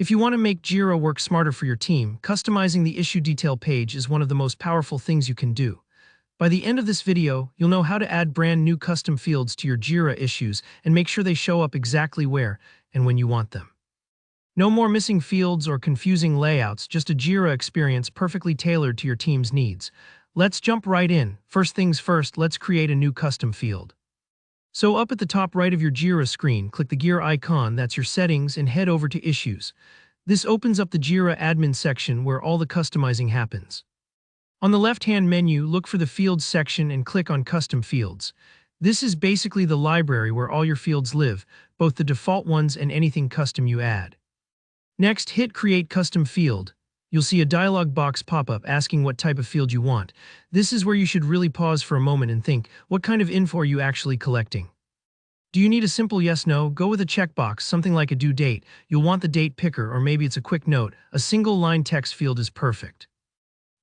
If you want to make Jira work smarter for your team, customizing the issue detail page is one of the most powerful things you can do. By the end of this video, you'll know how to add brand new custom fields to your Jira issues and make sure they show up exactly where and when you want them. No more missing fields or confusing layouts, just a Jira experience perfectly tailored to your team's needs. Let's jump right in. First things first, let's create a new custom field. So up at the top right of your Jira screen, click the gear icon, that's your settings, and head over to Issues. This opens up the Jira admin section where all the customizing happens. On the left-hand menu, look for the Fields section and click on Custom Fields. This is basically the library where all your fields live, both the default ones and anything custom you add. Next, hit Create Custom Field. You'll see a dialog box pop up asking what type of field you want. This is where you should really pause for a moment and think, what kind of info are you actually collecting? Do you need a simple yes/no? Go with a checkbox, something like a due date. You'll want the date picker, or maybe it's a quick note. A single line text field is perfect.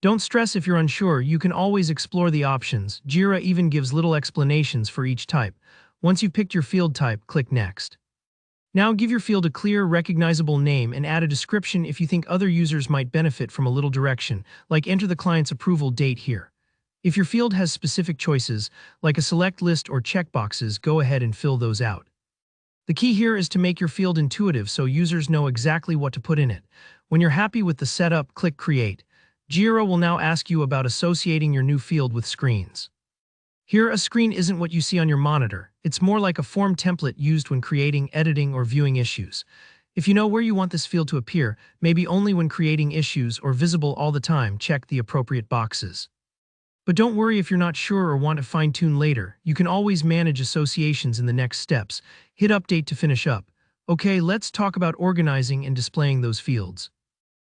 Don't stress if you're unsure, you can always explore the options. Jira even gives little explanations for each type. Once you've picked your field type, click Next. Now give your field a clear, recognizable name and add a description if you think other users might benefit from a little direction, like enter the client's approval date here. If your field has specific choices, like a select list or checkboxes, go ahead and fill those out. The key here is to make your field intuitive so users know exactly what to put in it. When you're happy with the setup, click Create. Jira will now ask you about associating your new field with screens. Here, a screen isn't what you see on your monitor. It's more like a form template used when creating, editing, or viewing issues. If you know where you want this field to appear, maybe only when creating issues or visible all the time, check the appropriate boxes. But don't worry if you're not sure or want to fine-tune later. You can always manage associations in the next steps. Hit Update to finish up. Okay, let's talk about organizing and displaying those fields.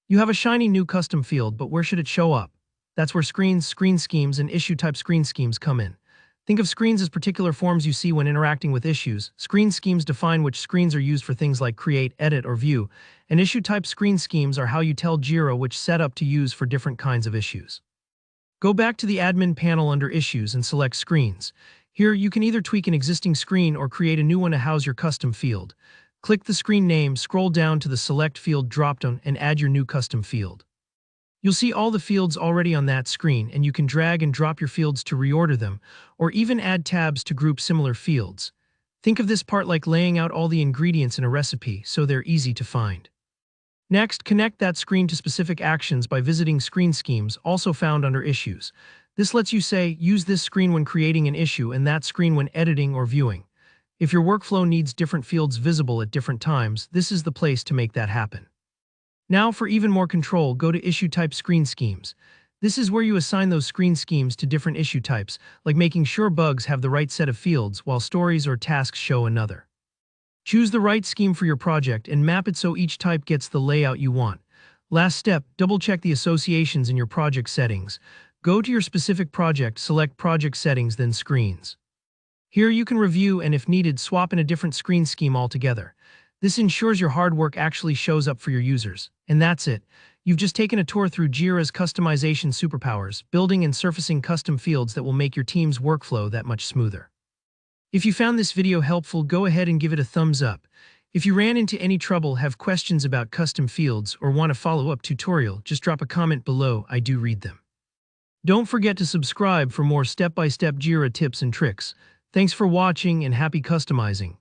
You have a shiny new custom field, but where should it show up? That's where screens, screen schemes, and issue-type screen schemes come in. Think of screens as particular forms you see when interacting with issues. Screen schemes define which screens are used for things like create, edit, or view, and issue-type screen schemes are how you tell Jira which setup to use for different kinds of issues. Go back to the admin panel under Issues and select Screens. Here, you can either tweak an existing screen or create a new one to house your custom field. Click the screen name, scroll down to the Select Field dropdown, and add your new custom field. You'll see all the fields already on that screen, and you can drag and drop your fields to reorder them, or even add tabs to group similar fields. Think of this part like laying out all the ingredients in a recipe so they're easy to find. Next, connect that screen to specific actions by visiting Screen Schemes, also found under Issues. This lets you say, use this screen when creating an issue and that screen when editing or viewing. If your workflow needs different fields visible at different times, this is the place to make that happen. Now, for even more control, go to Issue Type Screen Schemes. This is where you assign those screen schemes to different issue types, like making sure bugs have the right set of fields while stories or tasks show another. Choose the right scheme for your project and map it so each type gets the layout you want. Last step, double-check the associations in your project settings. Go to your specific project, select Project Settings, then Screens. Here you can review and, if needed, swap in a different screen scheme altogether. This ensures your hard work actually shows up for your users. And that's it. You've just taken a tour through Jira's customization superpowers, building and surfacing custom fields that will make your team's workflow that much smoother. If you found this video helpful, go ahead and give it a thumbs up. If you ran into any trouble, have questions about custom fields, or want a follow-up tutorial, just drop a comment below. I do read them. Don't forget to subscribe for more step-by-step Jira tips and tricks. Thanks for watching and happy customizing.